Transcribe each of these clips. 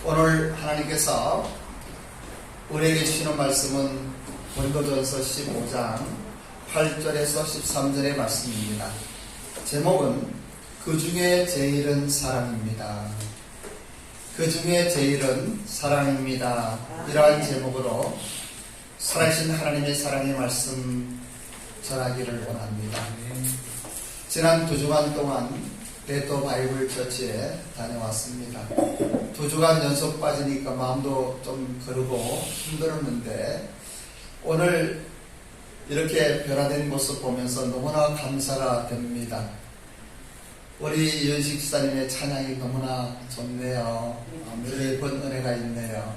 오늘 하나님께서 우리에게 주시는 말씀은 고린도전서 15장 8절에서 13절의 말씀입니다. 제목은 그 중에 제일은 사랑입니다. 그 중에 제일은 사랑입니다. 이러한 제목으로 살아계신 하나님의 사랑의 말씀 전하기를 원합니다. 지난 2주간 동안 베토 바이블 처치에 다녀왔습니다. 2주간 연속 빠지니까 마음도 좀 그러고 힘들었는데 오늘 이렇게 변화된 모습 보면서 너무나 감사가 됩니다. 우리 이현식 지사님의 찬양이 너무나 좋네요. 예쁜 은혜가 있네요.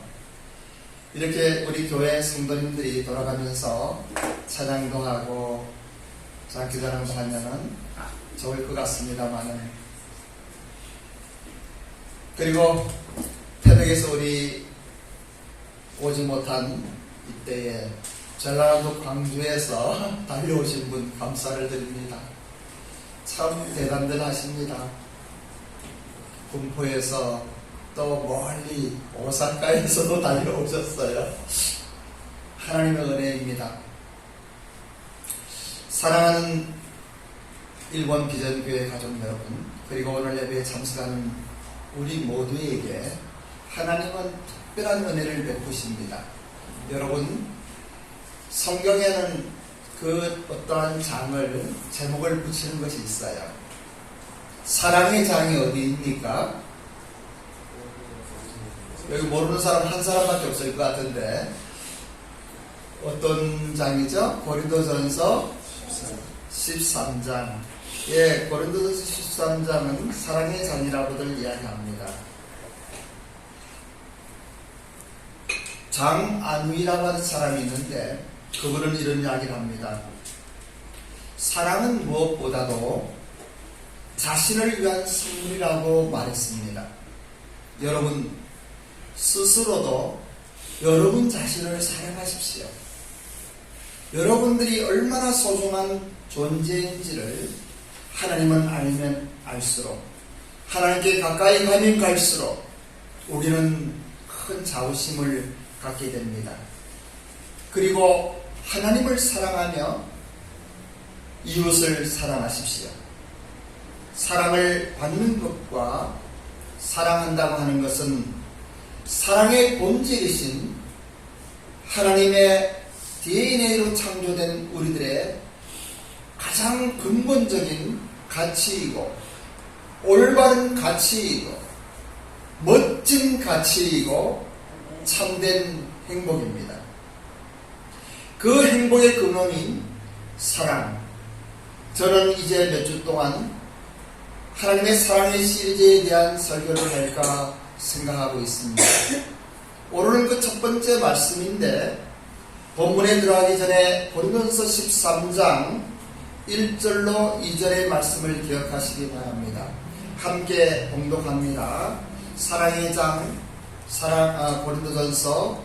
이렇게 우리 교회 성도님들이 돌아가면서 찬양도 하고 장기자랑도 하면은 좋을 것 같습니다만은, 그리고 태백에서 우리 오지 못한 이때에 전라남도 광주에서 달려오신 분 감사를 드립니다. 참 대단들 하십니다. 군포에서 또 멀리 오사카에서도 달려오셨어요. 하나님의 은혜입니다. 사랑하는 일본 비전교회 가족 여러분, 그리고 오늘 예배에 참석하는 우리 모두에게 하나님은 특별한 은혜를 베푸십니다. 여러분, 성경에는 그 어떠한 장을, 제목을 붙이는 것이 있어요. 사랑의 장이 어디입니까? 여기 모르는 사람 한 사람밖에 없을 것 같은데 어떤 장이죠? 고린도전서 13장. 예, 고린도전서 13장은 사랑의 장이라고들 이야기합니다. 장안위라고 하는 사람이 있는데 그분은 이런 이야기를 합니다. 사랑은 무엇보다도 자신을 위한 선물이라고 말했습니다. 여러분 스스로도 여러분 자신을 사랑하십시오. 여러분들이 얼마나 소중한 존재인지를 하나님은 알면 알수록, 하나님께 가까이 가면 갈수록 우리는 큰 자부심을 갖게 됩니다. 그리고 하나님을 사랑하며 이웃을 사랑하십시오. 사랑을 받는 것과 사랑한다고 하는 것은 사랑의 본질이신 하나님의 DNA로 창조된 우리들의 가장 근본적인 가치이고 올바른 가치이고 멋진 가치이고 참된 행복입니다. 그 행복의 근원인 사랑. 저는 이제 몇 주 동안 하나님의 사랑의 시리즈에 대한 설교를 할까 생각하고 있습니다. 오늘은 그 첫 번째 말씀인데 본문에 들어가기 전에 고린도전서 13장 1절로 2절의 말씀을 기억하시기 바랍니다. 함께 봉독합니다. 사랑의 장 고린도전서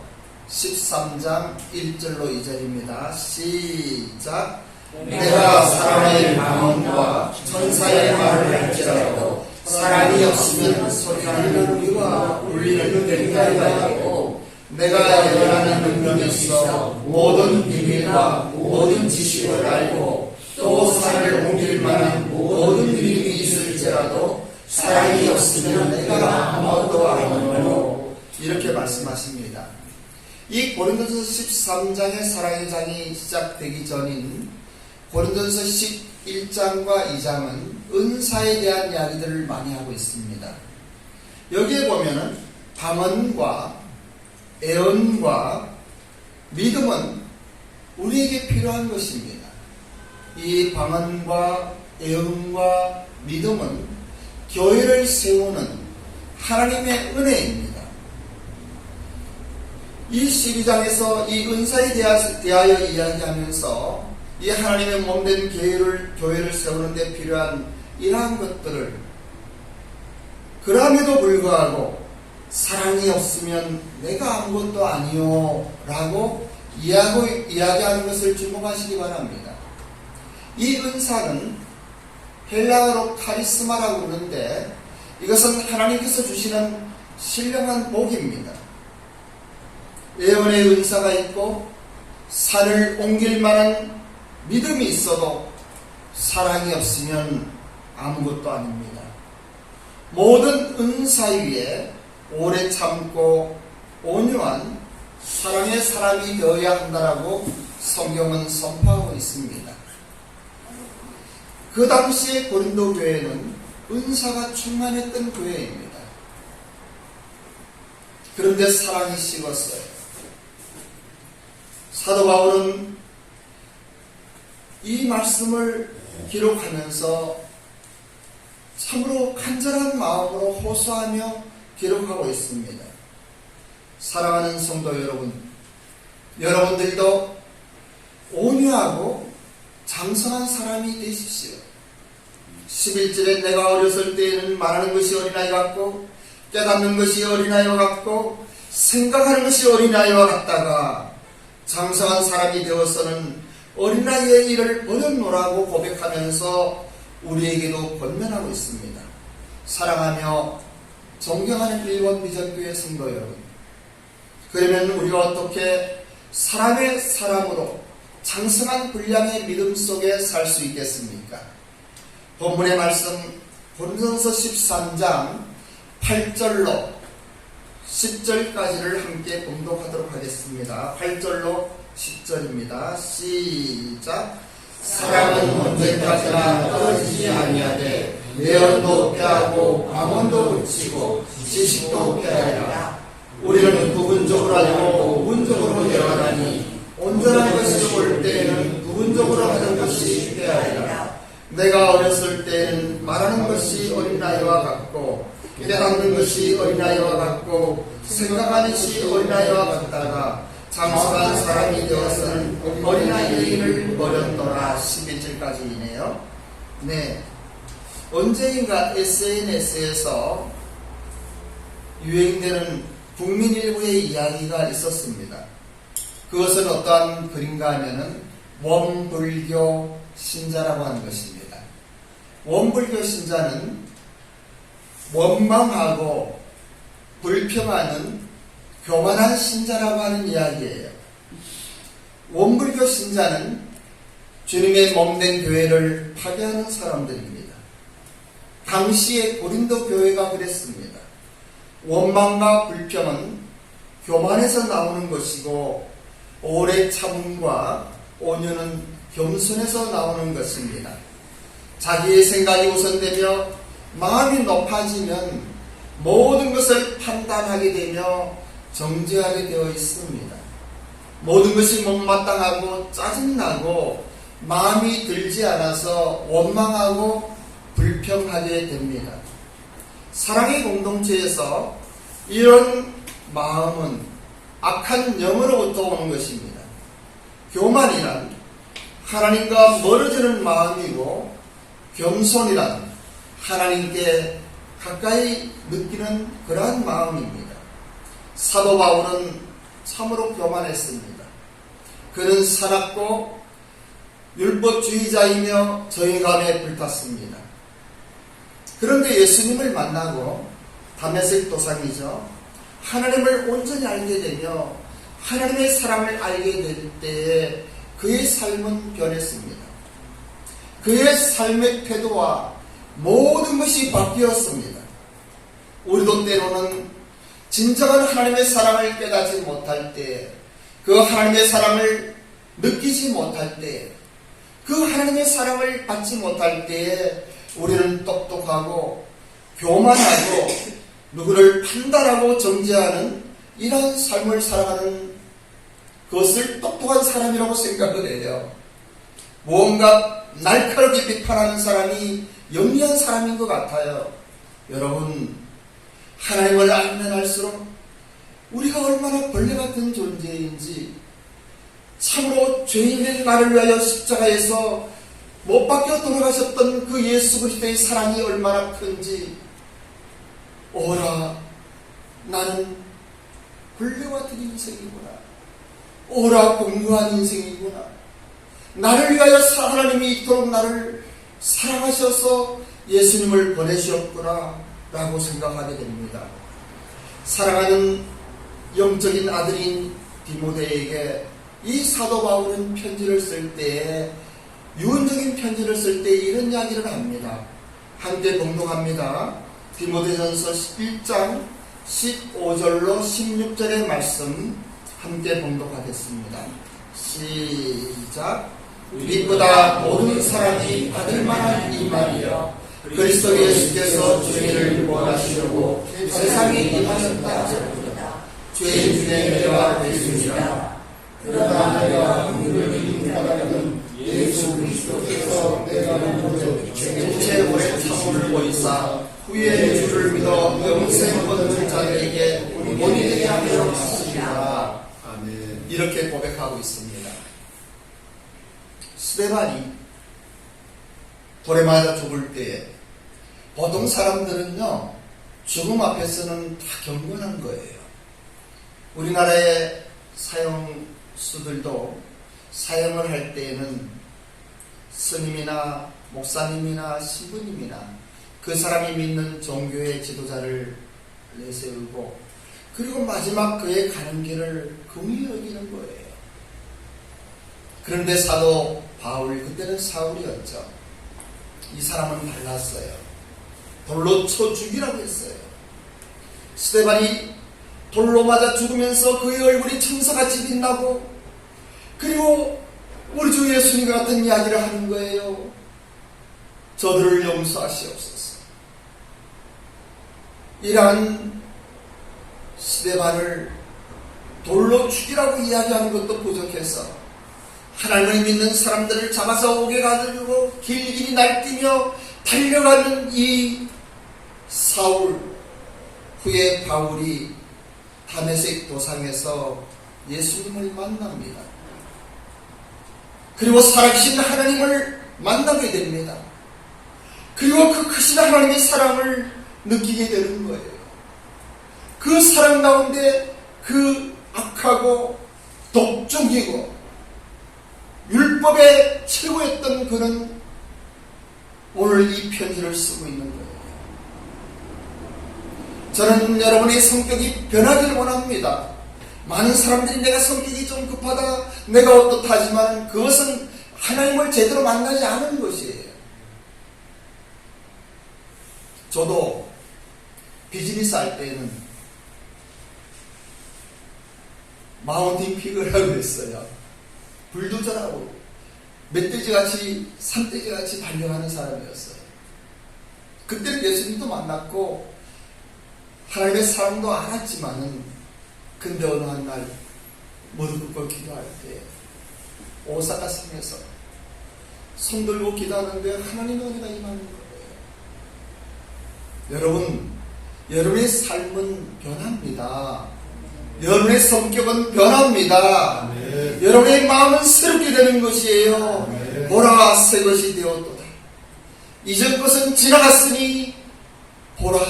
13장 1절로 2절입니다. 시작. 내가 사랑의 방언과 천사의 말을 할지라도 사랑이 없으면 소리하는 우리와 울리는 괭이가 되고 내가 예언하는 능력이 있어 모든 비밀과 모든 지식을 알고 또 산을 옮길 만한 모든 힘이 있을지라도 사랑이 없으면 내가 아무것도 아니므로, 이렇게 말씀하십니다. 이 고린도전서 13장의 사랑의 장이 시작되기 전인 고린도전서 11장과 2장은 은사에 대한 이야기들을 많이 하고 있습니다. 여기에 보면은 방언과 애언과 믿음은 우리에게 필요한 것입니다. 이 방언과 애언과 믿음은 교회를 세우는 하나님의 은혜입니다. 이 12장에서 이 은사에 대하여 이야기하면서 이 하나님의 몸된 교회를 세우는 데 필요한 이러한 것들을, 그럼에도 불구하고 사랑이 없으면 내가 아무것도 아니요 라고 이야기하는 것을 주목하시기 바랍니다. 이 은사는 헬라어로 카리스마라고 부르는데 이것은 하나님께서 주시는 신령한 복입니다. 예언의 은사가 있고 산을 옮길 만한 믿음이 있어도 사랑이 없으면 아무것도 아닙니다. 모든 은사 위에 오래 참고 온유한 사랑의 사람이 되어야 한다라고 성경은 선포하고 있습니다. 그 당시에 고린도 교회는 은사가 충만했던 교회입니다. 그런데 사랑이 식었어요. 사도 바울은 이 말씀을 기록하면서 참으로 간절한 마음으로 호소하며 기록하고 있습니다. 사랑하는 성도 여러분, 여러분들도 온유하고 장성한 사람이 되십시오. 11절에 내가 어렸을 때에는 말하는 것이 어린아이 같고 깨닫는 것이 어린아이와 같고 생각하는 것이 어린아이와 같다가 장성한 사람이 되어서는 어린아이의 일을 버렸노라고 고백하면서 우리에게도 권면하고 있습니다. 사랑하며 존경하는 일본 비전교회 성도 여러분, 그러면 우리가 어떻게 사람의 사람으로 장성한 분량의 믿음 속에 살 수 있겠습니까? 본문의 말씀 고린도전서 13장 8절로 10절까지를 함께 봉독하도록 하겠습니다. 8절로 10절입니다. 시작. 사랑은 언제까지나 떨어지지 아니하되 예언도 폐하고 방언도 그치고 지식도 폐하리라. 우리는 부분적으로 알고 부분적으로 대화하니 온전한 것이 올 때에는 부분적으로 하는 것이 폐하리라. 내가 어렸을 때에는 말하는 것이 어린아이와 같고 깨닫는 것이 어린아이와 같고 생각하는 것이 어린아이와 같다가 장성한 사람이 되어서는 어린아이의 일을 버렸노라. 11절까지이네요. 네, 언제인가 SNS에서 유행되는 국민 일부의 이야기가 있었습니다. 그것은 어떠한 글인가 하면은 원불교 신자라고 하는 것입니다. 원불교 신자는 원망하고 불평하는 교만한 신자라고 하는 이야기예요. 원불교 신자는 주님의 몸된 교회를 파괴하는 사람들입니다. 당시의 고린도 교회가 그랬습니다. 원망과 불평은 교만에서 나오는 것이고 오래 참음과 온유는 겸손에서 나오는 것입니다. 자기의 생각이 우선되며 마음이 높아지면 모든 것을 판단하게 되며 정죄하게 되어 있습니다. 모든 것이 못마땅하고 짜증나고 마음이 들지 않아서 원망하고 불평하게 됩니다. 사랑의 공동체에서 이런 마음은 악한 영으로부터 오는 것입니다. 교만이란 하나님과 멀어지는 마음이고 겸손이란 하나님께 가까이 느끼는 그러한 마음입니다. 사도 바울은 참으로 교만했습니다. 그는 사납고 율법주의자이며 정의감에 불탔습니다. 그런데 예수님을 만나고 다메섹 도상이죠. 하나님을 온전히 알게 되며 하나님의 사랑을 알게 될 때에 그의 삶은 변했습니다. 그의 삶의 태도와 모든 것이 바뀌었습니다. 우리도 때로는 진정한 하나님의 사랑을 깨닫지 못할 때, 그 하나님의 사랑을 느끼지 못할 때, 그 하나님의 사랑을 받지 못할 때에 우리는 똑똑하고 교만하고 누구를 판단하고 정죄하는 이런 삶을 살아가는 그것을 똑똑한 사람이라고 생각을 해요. 무언가 날카롭게 비판하는 사람이 영리한 사람인 것 같아요. 여러분, 하나님을 알면 알수록 우리가 얼마나 벌레 같은 존재인지, 참으로 죄인된 나를 위하여 십자가에서 못 박혀 돌아가셨던 그 예수 그리스도의 사랑이 얼마나 큰지, 오라, 나는 벌레 같은 인생이구나. 오라, 공부한 인생이구나. 나를 위하여 하나님이 이토록 나를 사랑하셔서 예수님을 보내셨구나 라고 생각하게 됩니다. 사랑하는 영적인 아들인 디모데에게 이 사도 바울은 편지를 쓸 때에, 유언적인 편지를 쓸 때 이런 이야기를 합니다. 함께 봉독합니다. 디모데전서 11장 15절로 16절의 말씀 함께 봉독하겠습니다. 시작. 우리보다 모든 사람이 받을 만한 이 말이여, 그리스도 예수께서 주의를 원하시려고 세상에 임하셨다. 죄인 중에 내가 예수니라. 그러나 내가 오늘 인가하는 예수 그리스도께서 내가 먼저 주체 오래 참음을 보이사 후에 주를 믿어 영생 얻는 자들에게 본이 되게 하려 하시리라. 아멘. 이렇게 고백하고 있습니다. 스데반이 돌에 맞아 죽을 때에 보통 사람들은요, 죽음 앞에서는 다 경건한 거예요. 우리나라의 사형수들도 사형을 할 때에는 스님이나 목사님이나 신부님이나 그 사람이 믿는 종교의 지도자를 내세우고, 그리고 마지막 그의 가는 길을 긍휼히 여기는 거예요. 그런데 사도 바울, 그때는 사울이었죠. 이 사람은 달랐어요. 돌로 쳐 죽이라고 했어요. 스데반이 돌로 맞아 죽으면서 그의 얼굴이 천사같이 빛나고, 그리고 우리 주 예수님 같은 이야기를 하는 거예요. 저들을 용서하시옵소서. 이러한 스데반을 돌로 죽이라고 이야기하는 것도 부족해서 하나님을 믿는 사람들을 잡아서 옥에 가두고 길길이 날뛰며 달려가는 이 사울, 후에 바울이 다메섹 도상에서 예수님을 만납니다. 그리고 살아계신 하나님을 만나게 됩니다. 그리고 그 크신 하나님의 사랑을 느끼게 되는 거예요. 그 사랑 가운데 그 악하고 독종이고 율법의 최고였던 그는 오늘 이 편지를 쓰고 있는 거예요. 저는 여러분의 성격이 변하기를 원합니다. 많은 사람들이 내가 성격이 좀 급하다, 내가 어떻다지만 그것은 하나님을 제대로 만나지 않은 것이에요. 저도 비즈니스 할 때는 마운틴 픽을 하고 있어요. 불도저라고 멧돼지같이 산돼지같이 달려가는 사람이었어요. 그때는 예수님도 만났고 하나님의 사랑도 알았지만은, 근데 어느 한 날 무릎 꿇고 기도할 때 오사카 성에서 손 들고 기도하는데 하나님의 은혜가 임하는 거예요. 여러분, 여러분의 삶은 변합니다. 여러분의 성격은 변합니다. 네. 여러분의 마음은 새롭게 되는 것이에요. 네. 보라, 새 것이 되었도다. 이전 것은 지나갔으니 보라,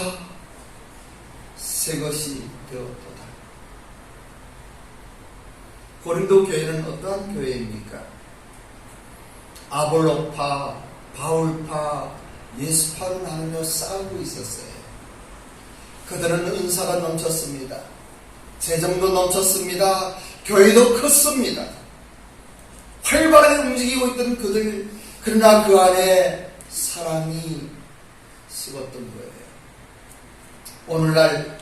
새 것이 되었도다. 고린도 교회는 어떠한 교회입니까? 아볼로파, 바울파, 예수파로 나누며 싸우고 있었어요. 그들은 은사가 넘쳤습니다. 재정도 넘쳤습니다. 교회도 컸습니다. 활발하게 움직이고 있던 그들, 그러나 그 안에 사랑이 식었던 거예요. 오늘날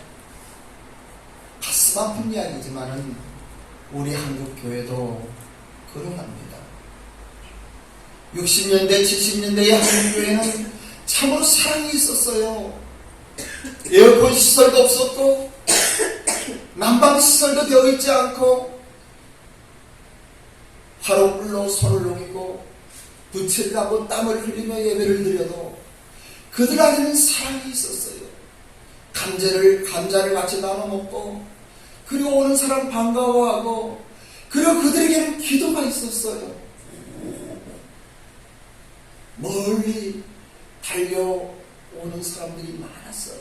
가슴 아픈 이야기지만은 우리 한국 교회도 그러합니다. 60년대, 70년대의 한국 교회는 참으로 사랑이 있었어요. 에어컨 시설도 없었고 난방 시설도 되어 있지 않고 화로불로 손을 녹이고 부채를 하고 땀을 흘리며 예배를 드려도 그들 안에는 사랑이 있었어요. 감자를 같이 나눠 먹고, 그리고 오는 사람 반가워하고, 그리고 그들에게는 기도가 있었어요. 멀리 달려오는 사람들이 많았어요.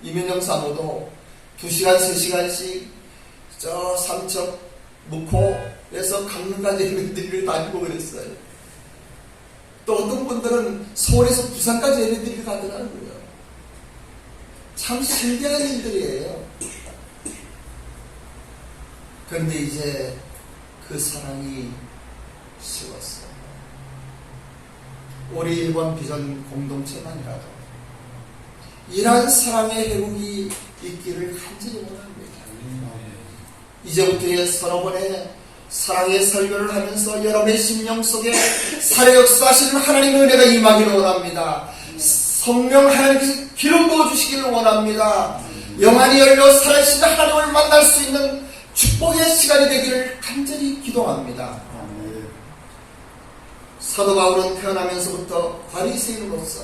이민영 사모도 2시간, 3시간씩 저 삼척, 묵호에서 강릉까지 예배드리러 다니고 그랬어요. 또 어떤 분들은 서울에서 부산까지 예배드리러 가더라고요. 참 신기한 일들이에요. 그런데 이제 그 사랑이 식었어요. 우리 일본 비전 공동체만이라도 이러한 사랑의 회복이 있기를 간절히 원합니다. 이제부터 서너 번의 사랑의 설교를 하면서 여러분의 심령 속에 살해 역사하시는 하나님의 은혜가 임하기를 원합니다. 성령 하나님께서 기름 부어주시기를 원합니다. 영안이 열려 살아계신 하나님을 만날 수 있는 축복의 시간이 되기를 간절히 기도합니다. 사도 바울은 태어나면서부터 바리새인으로서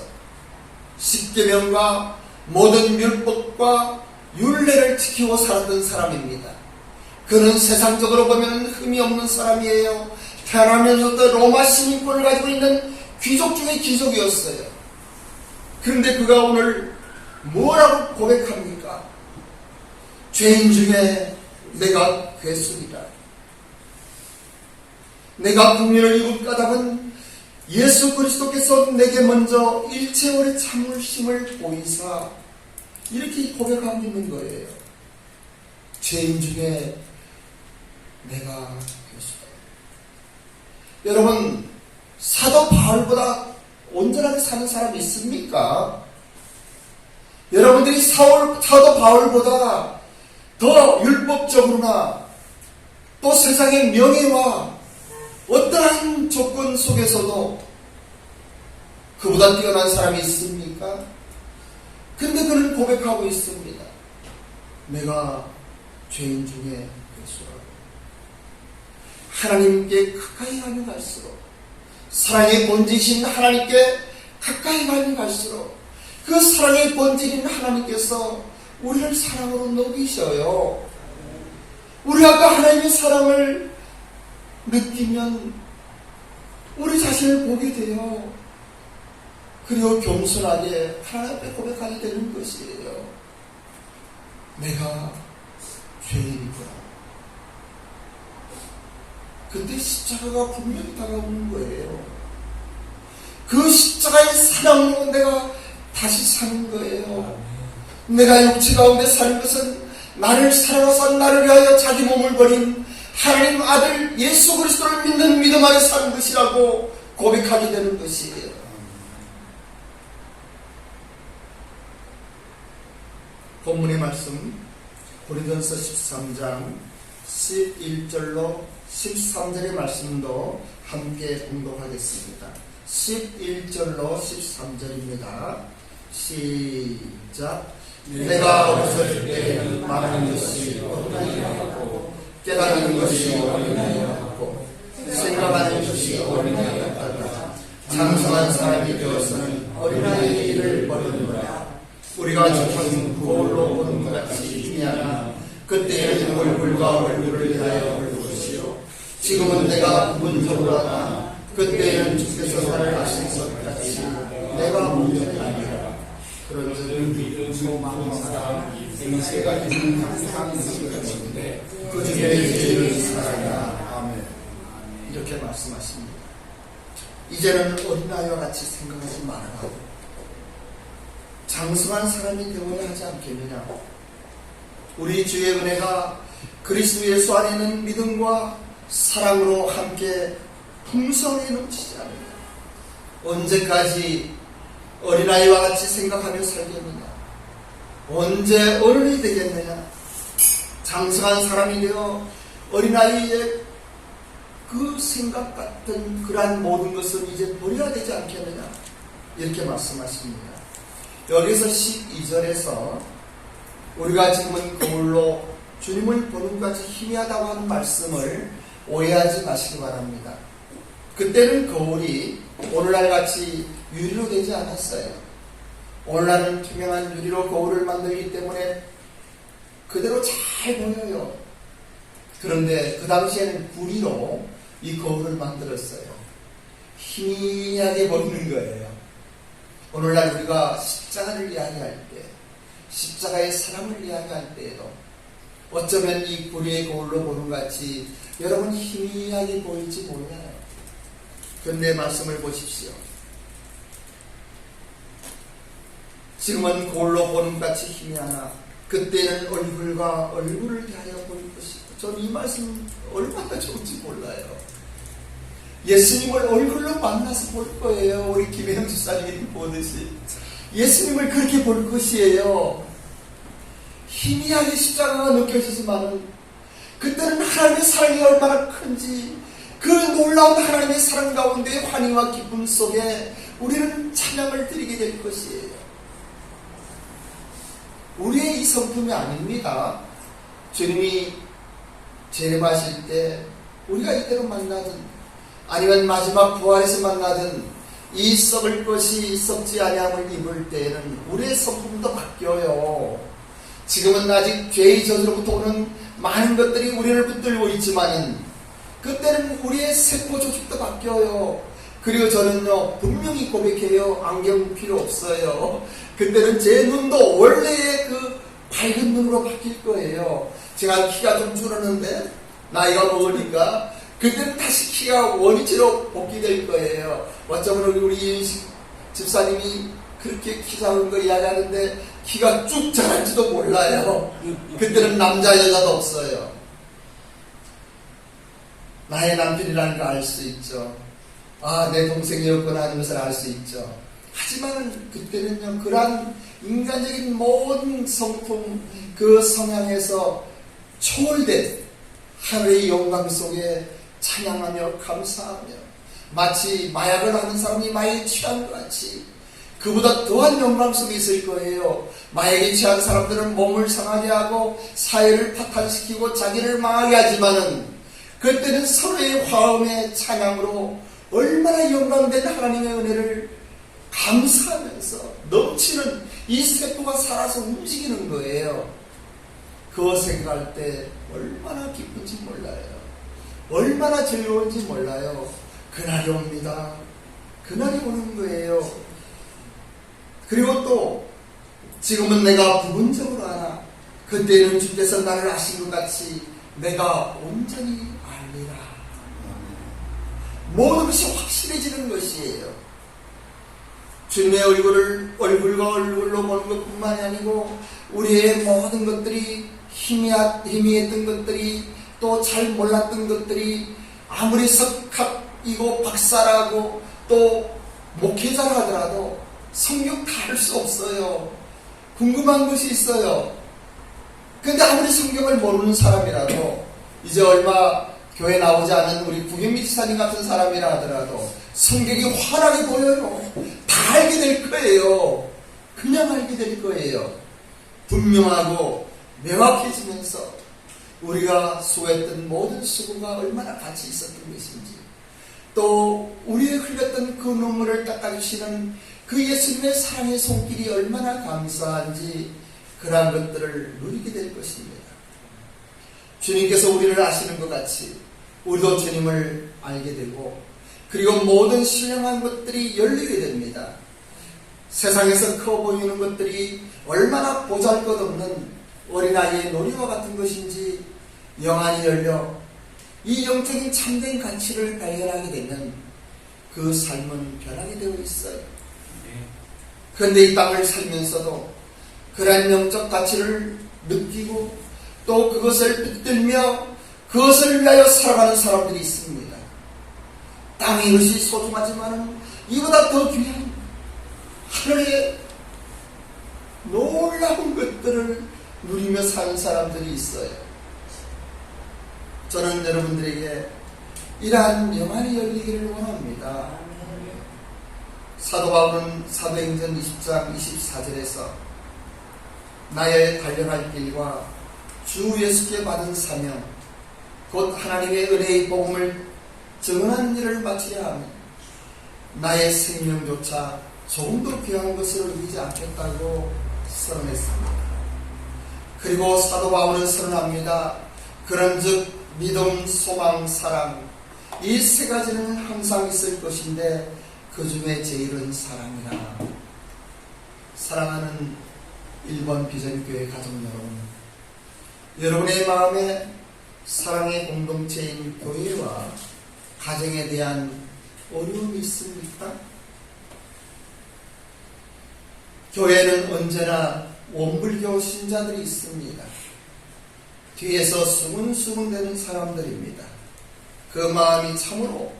십계명과 모든 율법과 율례를 지키고 살았던 사람입니다. 그는 세상적으로 보면 흠이 없는 사람이에요. 태어나면서부터 로마 시민권을 가지고 있는 귀족 중의 귀족이었어요. 그런데 그가 오늘 뭐라고 고백합니까? 죄인 중에 내가 괴수이다. 내가 국민을 입을 까닭은 예수 그리스도께서 내게 먼저 일체월의 참으심을 보이사 이렇게 고백하고 있는 거예요. 죄인 중에 내가 괴수다. 여러분, 사도 바울보다 온전하게 사는 사람이 있습니까? 여러분들이 사도 바울보다 더 율법적으로나 또 세상의 명예와 어떠한 조건 속에서도 그보다 뛰어난 사람이 있습니까? 근데 그는 고백하고 있습니다. 내가 죄인 중에 괴수라고. 하나님께 가까이 가면 갈수록, 사랑의 본질이신 하나님께 가까이 가면 갈수록 그 사랑의 본질인 하나님께서 우리를 사랑으로 녹이셔요. 우리가 그 하나님의 사랑을 느끼면 우리 자신을 보게 돼요. 그리고 겸손하게 하나님 앞에 고백하게 되는 것이에요. 내가 죄인이구나. 그때 십자가가 분명히 다가오는 거예요. 그 십자가의 사랑으로 내가 다시 사는 거예요. 내가 육체 가운데 사는 것은 나를 사랑하사 나를 위하여 자기 몸을 버린 하나님 아들 예수 그리스도를 믿는 믿음 안에 사는 것이라고 고백하게 되는 것이에요. 본문의 말씀 고린도전서 13장 11절로 13절의 말씀도 함께 공독하겠습니다. 11절로 13절입니다. 시작. 내가 어렸을 때 말하는 것이 어린아이였고 깨달은 것이 어린아이였고 생각하는 것이 어린아이였다가 장성한 사람이 되어서는 어린아이의 일을 버리느라 우리가 지금 거울로 보는 것 같이 희미하나 그때는 얼굴과 얼굴을 위하여 볼 것이요 지금은 내가 부분적으로 하나 그때는 주께서 나를 아신 것 같이 내가 온전히 아니라 그런즉 소망사 생세가 있는 항상 있을 것인데 그 중에 제일 살아야. 아멘. 이렇게 말씀하십니다. 이제는 어린아이와 같이 생각하지 말아라. 장성한 사람이 되어야 하지 않겠느냐. 우리 주의 은혜가 그리스도 예수 안에 있는 믿음과 사랑으로 함께 풍성히 넘치지 않느냐. 언제까지 어린아이와 같이 생각하며 살겠느냐. 언제 어른이 되겠느냐. 장성한 사람이 되어 어린아이의 그 생각 같은 그러한 모든 것은 이제 버려야 되지 않겠느냐. 이렇게 말씀하십니다. 여기서 12절에서 우리가 지금은 거울로 주님을 보는 것까지 희미하다고 하는 말씀을 오해하지 마시기 바랍니다. 그때는 거울이 오늘날 같이 유리로 되지 않았어요. 오늘날은 투명한 유리로 거울을 만들기 때문에 그대로 잘 보여요. 그런데 그 당시에는 구리로 이 거울을 만들었어요. 희미하게 보이는 거예요. 오늘날 우리가 십자가를 이야기할 때, 십자가의 사랑을 이야기할 때에도 어쩌면 이 구리의 거울로 보는 것 같이 여러분 희미하게 보일지 몰라요. 그런데 말씀을 보십시오. 지금은 거울로 보는 같이 희미하나 그때는 얼굴과 얼굴을 대하여 볼 것이고. 저는 이 말씀 얼마나 좋은지 몰라요. 예수님을 얼굴로 만나서 볼 거예요. 우리 김혜영 집사님이 보듯이 예수님을 그렇게 볼 것이에요. 희미하게 십자가가 느껴지지만 그때는 하나님의 사랑이 얼마나 큰지, 그 놀라운 하나님의 사랑 가운데 환희와 기쁨 속에 우리는 찬양을 드리게 될 것이에요. 우리의 이 성품이 아닙니다. 주님이 재림하실 때 우리가 이대로 만나든 아니면 마지막 부활에서 만나든 이 썩을 것이 썩지 아니함을 입을 때에는 우리의 성품도 바뀌어요. 지금은 아직 죄의 저주로부터 오는 많은 것들이 우리를 붙들고 있지만 그때는 우리의 세포 조직도 바뀌어요. 그리고 저는요, 분명히 고백해요. 안경 필요 없어요. 그때는 제 눈도 원래의 그 밝은 눈으로 바뀔 거예요. 제가 키가 좀 줄었는데 나이가 먹으니까 그때는 다시 키가 원위치로 복귀될 거예요. 어쩌면 우리 이윤식 집사님이 그렇게 키 작은 거 이야기하는데 키가 쭉 자랄지도 몰라요. 그때는 남자 여자도 없어요. 나의 남편이라는 걸 알 수 있죠. 아, 내 동생이었구나 하는 것을 알 수 있죠. 하지만 그때는요, 그러한 인간적인 모든 성품, 그 성향에서 초월된 하늘의 영광 속에 찬양하며 감사하며 마치 마약을 하는 사람이 마약에 취한 것 같이 그보다 더한 영광 속에 있을 거예요. 마약에 취한 사람들은 몸을 상하게 하고 사회를 파탄시키고 자기를 망하게 하지만은 그때는 서로의 화음의 찬양으로 얼마나 영광된 하나님의 은혜를 감사하면서 넘치는 이 세포가 살아서 움직이는 거예요. 그거 생각할 때 얼마나 기쁜지 몰라요. 얼마나 즐거운지 몰라요. 그날이 옵니다. 그날이 오는 거예요. 그리고 또 지금은 내가 부분적으로 아나 그때는 주께서 나를 아신 것 같이 내가 온전히 알리라. 모든 것이 확실해지는 것이에요. 주님의 얼굴과 얼굴로 보는 것뿐만이 아니고 우리의 모든 것들이 희미했던 것들이 또 잘 몰랐던 것들이 아무리 석학이고 박사라고 또 목회자라 하더라도 성경 다 알 수 없어요. 궁금한 것이 있어요. 근데 아무리 성경을 모르는 사람이라도 이제 얼마 교회 나오지 않은 우리 구경미 지사님 같은 사람이라 하더라도 성경이 환하게 보여요. 다 알게 될 거예요. 그냥 알게 될 거예요. 분명하고 명확해지면서 우리가 수고했던 모든 수고가 얼마나 가치 있었던 것인지 또 우리의 흘렸던 그 눈물을 닦아주시는 그 예수님의 사랑의 손길이 얼마나 감사한지 그러한 것들을 누리게 될 것입니다. 주님께서 우리를 아시는 것 같이 우리도 주님을 알게 되고 그리고 모든 신령한 것들이 열리게 됩니다. 세상에서 커 보이는 것들이 얼마나 보잘것없는 어린아이의 놀이와 같은 것인지 영안이 열려 이 영적인 참된 가치를 발견하게 되면 그 삶은 변하게 되어 있어요. 그런데 이 땅을 살면서도 그러한 영적 가치를 느끼고 또 그것을 붙들며 그것을 위하여 살아가는 사람들이 있습니다. 땅이 이것이 소중하지만 이보다 더 귀한 하늘의 놀라운 것들을 누리며 사는 사람들이 있어요. 저는 여러분들에게 이러한 영안이 열리기를 원합니다. 사도 바울은 사도행전 20장 24절에서 나의 달려갈 길과 주 예수께 받은 사명 곧 하나님의 은혜의 복음을 증언하는 일을 마쳐야 하며 나의 생명조차 조금도 귀한 것을 여기지 않겠다고 선언했습니다. 그리고 사도 바울은 선언합니다. 그런즉 믿음, 소망, 사랑 이 세 가지는 항상 있을 것인데 그 중에 제일은 사랑이라. 사랑하는 1번 비전교회 가족 여러분, 여러분의 마음에 사랑의 공동체인 교회와 가정에 대한 어려움이 있습니까? 교회는 언제나 원불교 신자들이 있습니다. 뒤에서 수근수근대는 사람들입니다. 그 마음이 참으로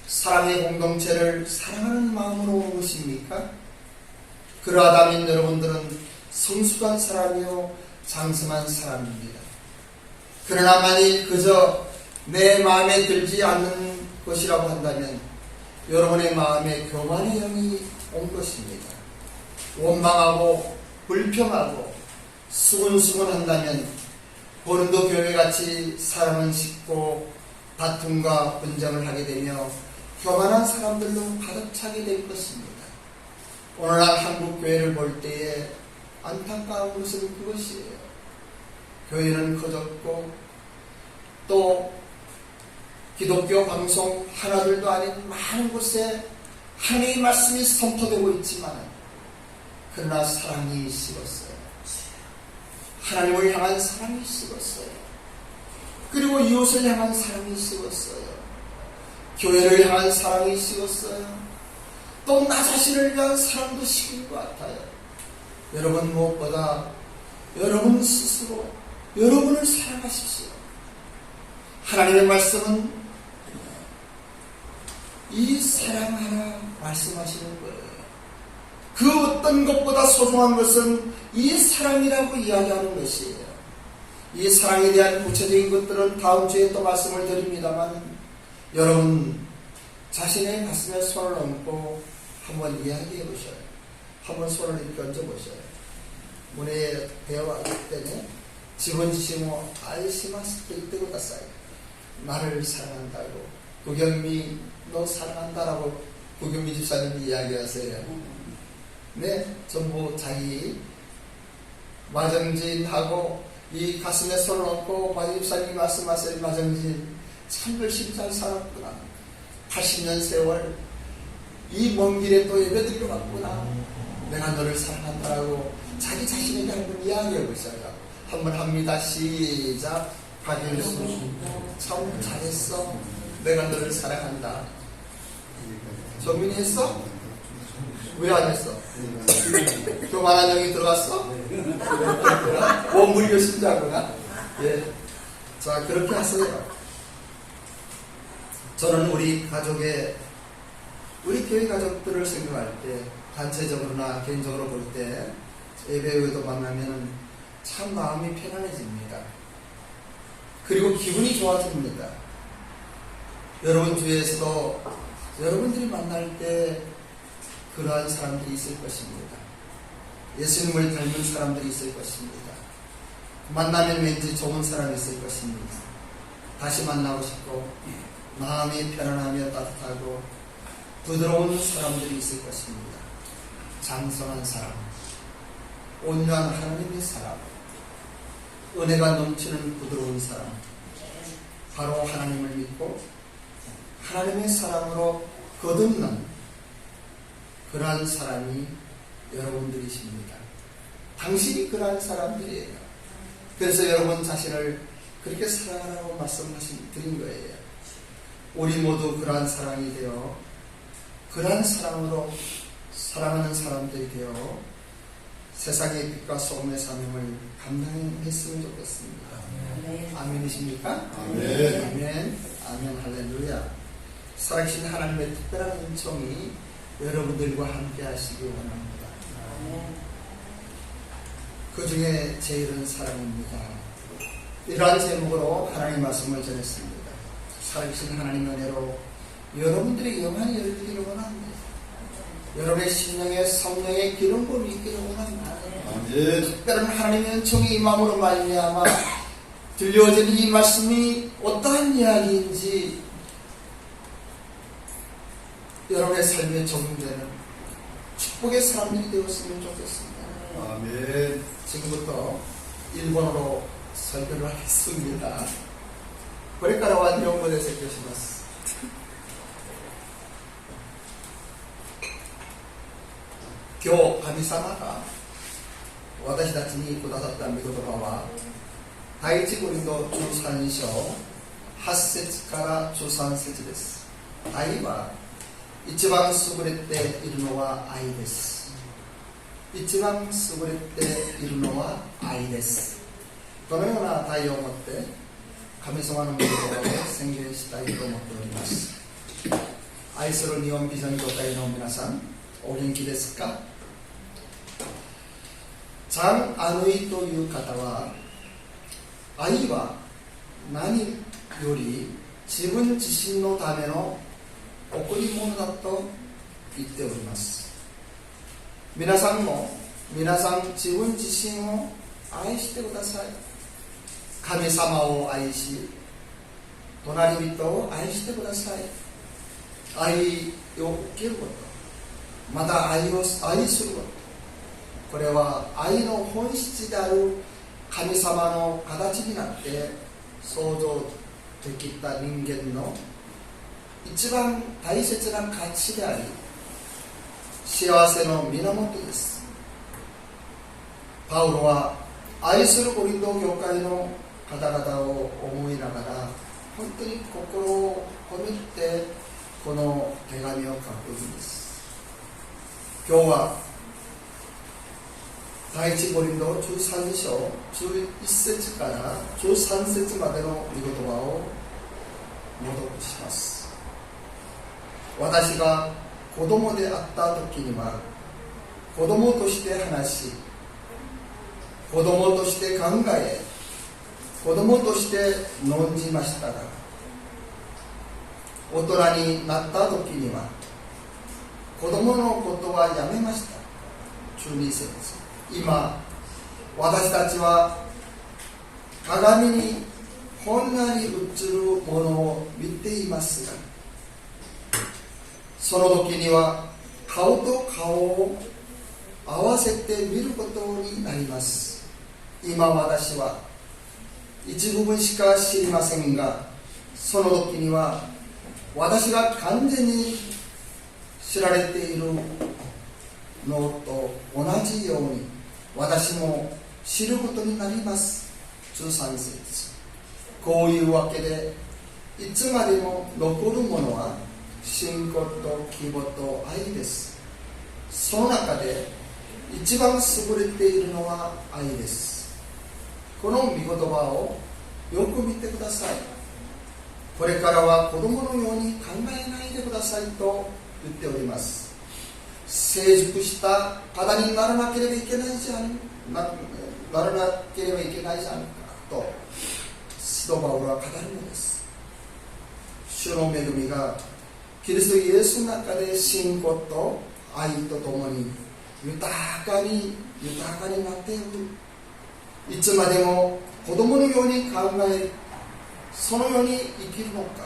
사랑의 공동체를 사랑하는 마음으로 온 것입니까? 그러하다면 여러분들은 성숙한 사람이요 장성한 사람입니다. 그러나 만일 그저 내 마음에 들지 않는 것이라고 한다면 여러분의 마음에 교만의 영이 온 것입니다. 원망하고 불평하고 수근수근한다면 고린도 교회같이 사랑은 식고 다툼과 분쟁을 하게 되며 교만한 사람들로 가득 차게 될 것입니다. 오늘날 한국 교회를 볼 때에 안타까운 것은 그것이에요. 교회는 커졌고 또 기독교 방송 하나들도 아닌 많은 곳에 하나님의 말씀이 선포되고 있지만 그러나 사랑이 식었어요. 하나님을 향한 사랑이 식었어요. 그리고 이웃을 향한 사랑이 식었어요. 교회를 향한 사랑이 식었어요. 또 나 자신을 위한 사랑도 식은 것 같아요. 여러분 무엇보다 여러분 스스로 여러분을 사랑하십시오. 하나님의 말씀은 이 사랑 하나 말씀하시는 거예요. 그 어떤 것보다 소중한 것은 이 사랑이라고 이야기하는 것이에요. 이 사랑에 대한 구체적인 것들은 다음 주에 또 말씀을 드립니다만 여러분 자신의 가슴에 손을 얹고 한번 이야기해 보셔요. 한번 손을 이렇게 얹어 보셔요. 문에 배워왔기 때문에 지원지시모 아이시마스 때이때고 다사이 나를 사랑한다고 구경미 너 사랑한다라고 구경미 집사님이 이야기하세요. 네, 전부 자기 마정진하고 이 가슴에 손을 얹고 마정 집사님이 말씀하세요. 마정진 참 열심히 잘 살았구나. 80년 세월 이 먼 길에 또 예배드리러 갔구나. 내가 너를 사랑한다라고 자기 자신에게 한번 이야기해 보셔요. 한번 합니다. 시작. 박일수 참 잘했어. 내가 너를 사랑한다. 정민이 했어? 왜 안 했어? 교만한 영이 들어갔어? 원불교 신자구나. 예. 자, 그렇게 하세요. 저는 우리 교회 가족들을 생각할 때, 단체적으로나 개인적으로 볼 때, 예배에도 만나면 참 마음이 편안해집니다. 그리고 기분이 좋아집니다. 여러분 주위에서도 여러분들이 만날 때 그러한 사람들이 있을 것입니다. 예수님을 닮은 사람들이 있을 것입니다. 만나면 왠지 좋은 사람이 있을 것입니다. 다시 만나고 싶고 마음이 편안하며 따뜻하고 부드러운 사람들이 있을 것입니다. 장성한 사람, 온유한 하나님의 사람, 은혜가 넘치는 부드러운 사람, 바로 하나님을 믿고 하나님의 사랑으로 거듭난 그러한 사람이 여러분들이십니다. 당신이 그러한 사람들이에요. 그래서 여러분 자신을 그렇게 사랑하라고 드린 거예요. 우리 모두 그러한 사랑이 되어 그러한 사랑으로 사랑하는 사람들이 되어 세상의 빛과 소금의 사명을 감당했으면 좋겠습니다. 아멘이십니까? 아멘. 아멘. 아멘. 할렐루야. 살아계신 하나님의 특별한 은총이 여러분들과 함께 하시기 원합니다. 그 중에 제일은 사랑입니다. 이러한 제목으로 하나님의 말씀을 전했습니다. 살아계신 하나님의 은혜로 여러분들의 영안이 열리기를 원합니다. 여러분의 심령에 성령의 기름 부음이 있기를 원합니다. 특별한 하나님의 은총이 이 마음으로 말미암아 들려진 이 말씀이 어떠한 이야기인지 여러분의 삶에 적용되는 축복의 사람들이 되었으면 좋겠습니다. 아멘. 지금부터 일본어로 설교를 하겠습니다. 고레카라와 일본어에 설교시마스. 今日神様が私たちにくださった御言葉は第一コリント13章8節から13節です。愛は一番優れているのは愛です。一番優れているのは愛です。このような対応を持って神様の御言葉を宣言したいと思っております。愛する日本ビジョン協会の皆さん、お元気ですか？チャン・アヌイという方は、愛は何より自分自身のための贈り物だと言っております。皆さん自分自身を愛してください。神様を愛し、隣人を愛してください。愛を受けること、また愛すること、これは愛の本質である神様の形になって創造できた人間の一番大切な価値であり、幸せの源です。パウロは愛するコリント教会の方々を思いながら、本当に心を込めてこの手紙を書くんです。今日は第一コリント13章11節から13節までの御言葉を朗読します。私が子供であった時には子供として話し、子供として考え、子供として論じましたが、大人になった時には子供のことはやめました。12節、今私たちは鏡にほんのり映るものを見ていますが、その時には顔と顔を合わせて見ることになります。今私は一部分しか知りませんが、その時には私が完全に知られているのと同じように私も知ることになります。13節、こういうわけでいつまでも残るものは信仰と希望と愛です。その中で一番優れているのは愛です。この御言葉をよく見てください。これからは子供のように考えないでくださいと言っております。成熟した方にならなければいけないじゃんと使徒パウロは語るのです。主の恵みがキリストイエスの中で信仰と愛とともに豊かになっていく。いつまでも子供のように考え、そのように生きるのか、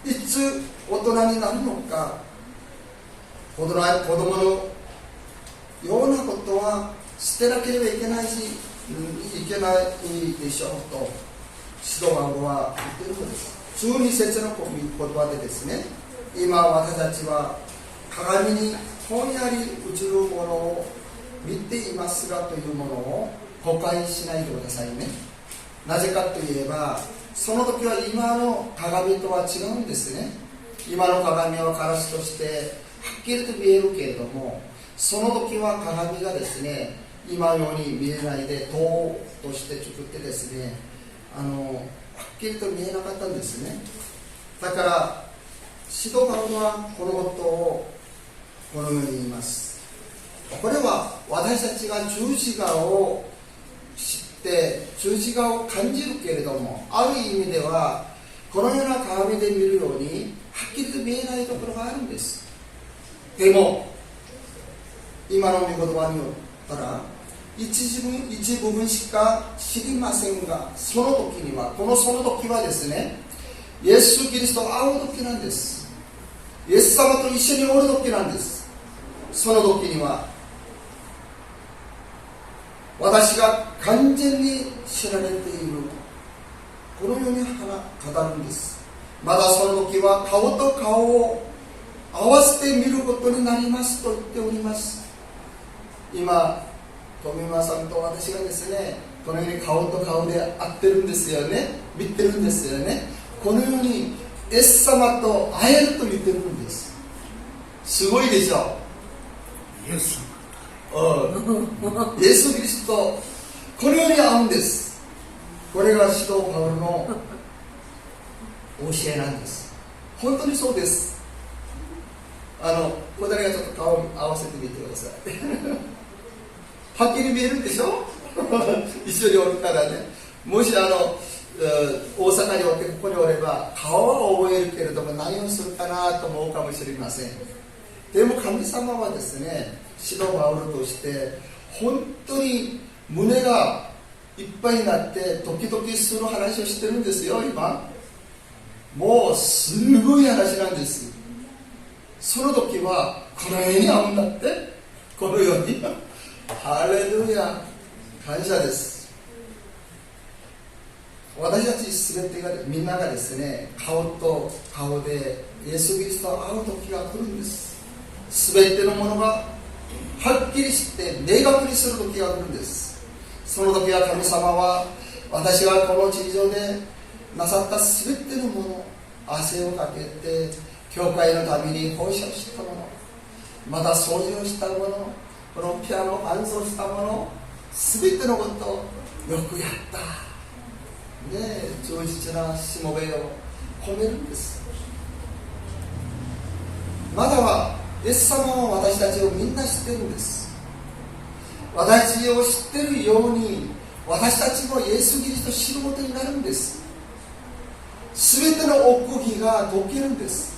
いつ大人になるのか、子供のようなことは捨てなければいけないでしょうと使徒パウロは言っているのです。12節の言葉でですね、今私たちは鏡にほんやり映るものを見ていますがというものを誤解しないでくださいね。なぜかといえば、その時は今の鏡とは違うんですね。今の鏡はガラスとしてはっきりと見えるけれども、その時は鏡がですね、今のように見えないで塔として作ってですね、はっきりと見えなかったんですね。だから使徒パウロはこのことをこのように言います。これは私たちが十字架を知って十字架を感じるけれども、ある意味ではこのような鏡で見るようにはっきりと見えないところがあるんです。でも今の御言葉によったら一部分しか知りませんが、その時にはその時はですね、イエス・キリストと会う時なんです。イエス様と一緒におる時なんです。その時には私が完全に知られている、このように語るんです。まだその時は顔と顔を合わせて見ることになりますと言っております。今富山さんと私がですね、このように顔と顔で会ってるんですよね、見てるんですよね。このようにイエス様と会えると言ってるんです。すごいでしょ。イエス様。イエス・キリスト、このように会うんです。これが使徒パウロの教えなんです。本当にそうです。小谷がちょっと顔を合わせてみてくださいはっきり見えるでしょ一緒におるからね。もし大阪におってここにおれば顔は覚えるけれども何をするかなと思うかもしれません。でも神様はですね、使徒パウロとして本当に胸がいっぱいになって時々する話をしてるんですよ。今もうすごい話なんです。その時はこのように会うんだって、このようにハレルヤ、感謝です。私たち全てがみんながですね、顔と顔でイエス・キリストと会う時が来るんです。全てのものがはっきりして明確にする時が来るんです。その時は神様は私がこの地上でなさった全てのもの、汗をかけて教会のために奉仕をしたもの、また掃除をしたもの、このピアノを伴奏したもの、全てのことをよくやったね、忠実なしもべを褒めるんです。まだはイエス様は私たちをみんな知ってるんです。私たちを知ってるように私たちもイエス・キリストを知ることになるんです。全ての奥義が解けるんです。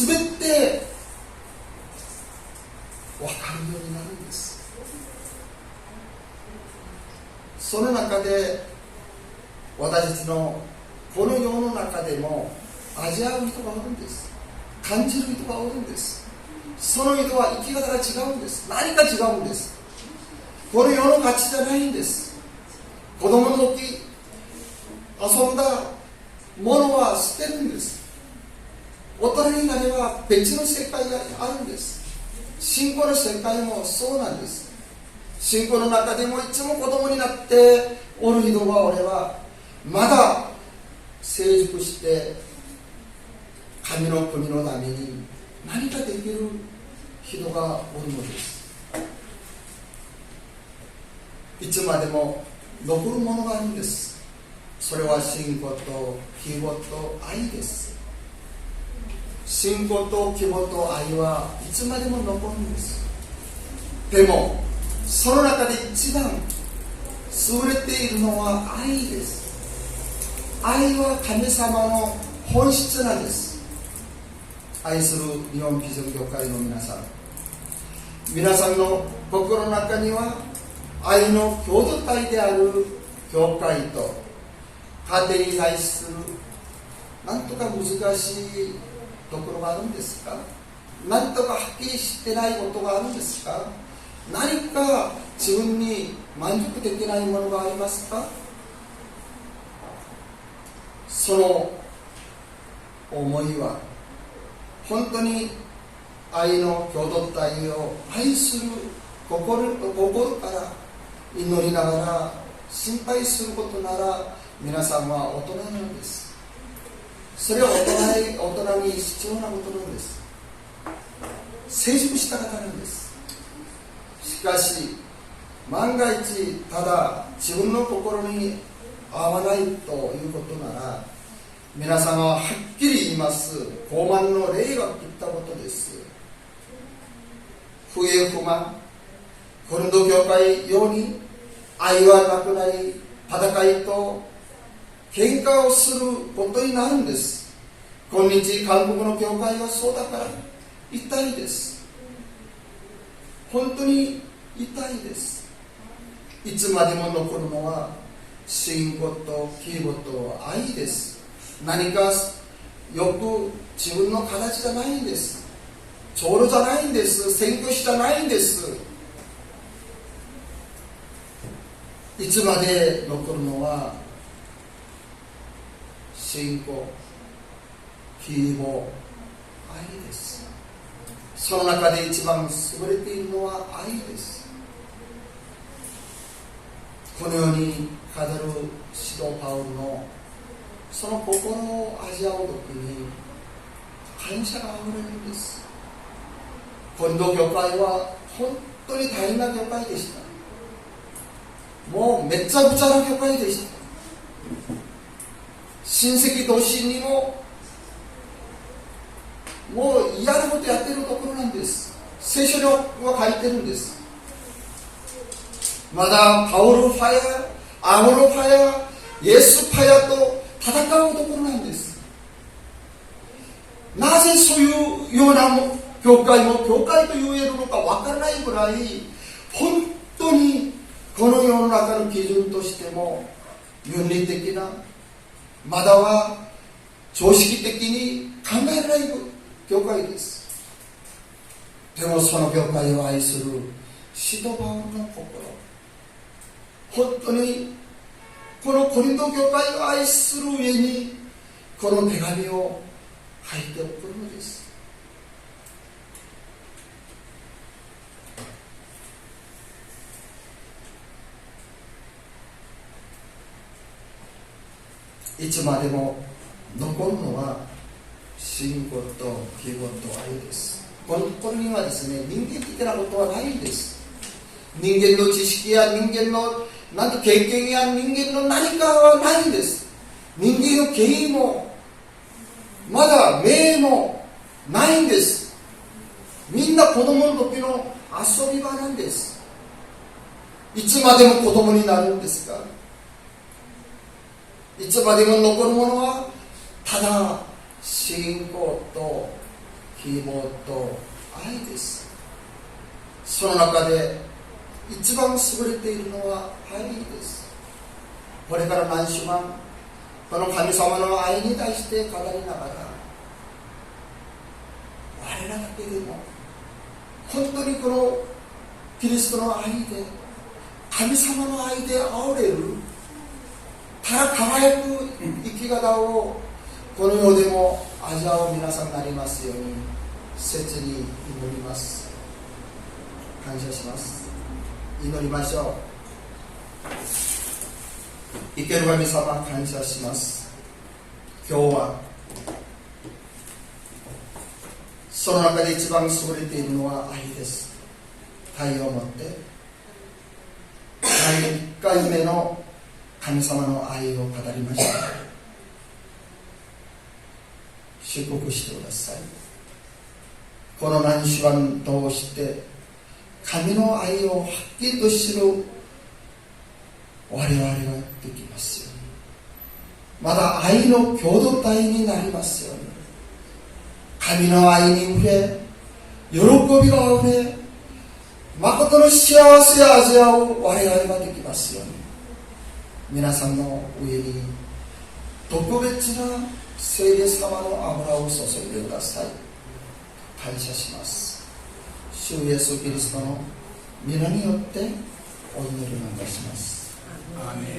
全て分かるようになるんです。その中で私たちのこの世の中でも味わう人がおるんです。感じる人がおるんです。その人は生き方が違うんです。何か違うんです。この世の価値じゃないんです。子供の時遊んだものは捨てるんです。大人になれば別の世界があるんです。信仰の世界もそうなんです。信仰の中でもいつも子供になっておる人がおれば、まだ成熟して神の国のために何かできる人がおるのです。いつまでも残るものがあるんです。それは信仰と希望と愛です。信仰と希望と愛はいつまでも残るんです。でもその中で一番優れているのは愛です。愛は神様の本質なんです。愛する日本基督教会の皆さん、皆さんの心の中には愛の共同体である教会と家庭に対するなんとか難しいところがあるんですか？なんとかはっきりしてないことがあるんですか？何か自分に満足できないものがありますか？その思いは本当に愛の共同体を愛する心から祈りながら心配することなら、皆さんは大人なんです。それは大人に必要なことなんです。成熟した方なんです。しかし万が一ただ自分の心に合わないということなら、皆さんははっきり言います。傲慢の霊が切ったことです。不平不満、コリント教会ように愛はなくなり、戦いと喧嘩をすることになるんです。今日韓国の教会はそうだから痛いです。本当に痛いです。いつまでも残るのは信仰と希望と愛です。何かよく自分の形じゃないんです。長老じゃないんです。宣教師じゃないんです。いつまで残るのは信仰、希望、愛です。その中で一番優れているのは愛です。このように語る使徒パウロのその心を味わうときに感謝があふれるんです。コリント教会は本当に大変な教会でした。もうめっちゃくちゃな教会でした。親戚同士にももう嫌なことやってるところなんです。聖書には書いてるんです。まだパウロ派やアポロ派やイエス派やと戦うところなんです。なぜそういうような教会も教会と言えるのかわからないぐらい、本当にこの世の中の基準としても倫理的な、または常識的に考えられる教会です。でもその教会を愛する使徒パウロの心、本当にこのコリント教会を愛する上にこの手紙を書いて送るのです。いつまでも残るのは信仰と希望と愛です。これにはですね、人間的なことはないんです。人間の知識や人間の経験や人間の何かはないんです。人間の権威もまだ名もないんです。みんな子供の時の遊び場なんです。いつまでも子供になるんですか？いつまでも残るものはただ信仰と希望と愛です。その中で一番優れているのは愛です。これから何週間この神様の愛に対して語りながら、我らだけでも本当にこのキリストの愛で、神様の愛で溢れるただ輝く生き方をこの世でも味わう皆さんになりますように切に祈ります。感謝します。祈りましょう。生ける神様、感謝します。今日はその中で一番優れているのは愛です。愛を持って第1回目の神様の愛を語りました。祝福してください。この何週間通して神の愛をはっきりと知る我々ができますように、また愛の共同体になりますように、神の愛に触れ喜びがあふれ誠の幸せを味わう我々ができますように、皆さんの上に特別な聖霊様の油を注いでください。感謝します。主イエスキリストの皆によってお祈りをいたします。アーメン。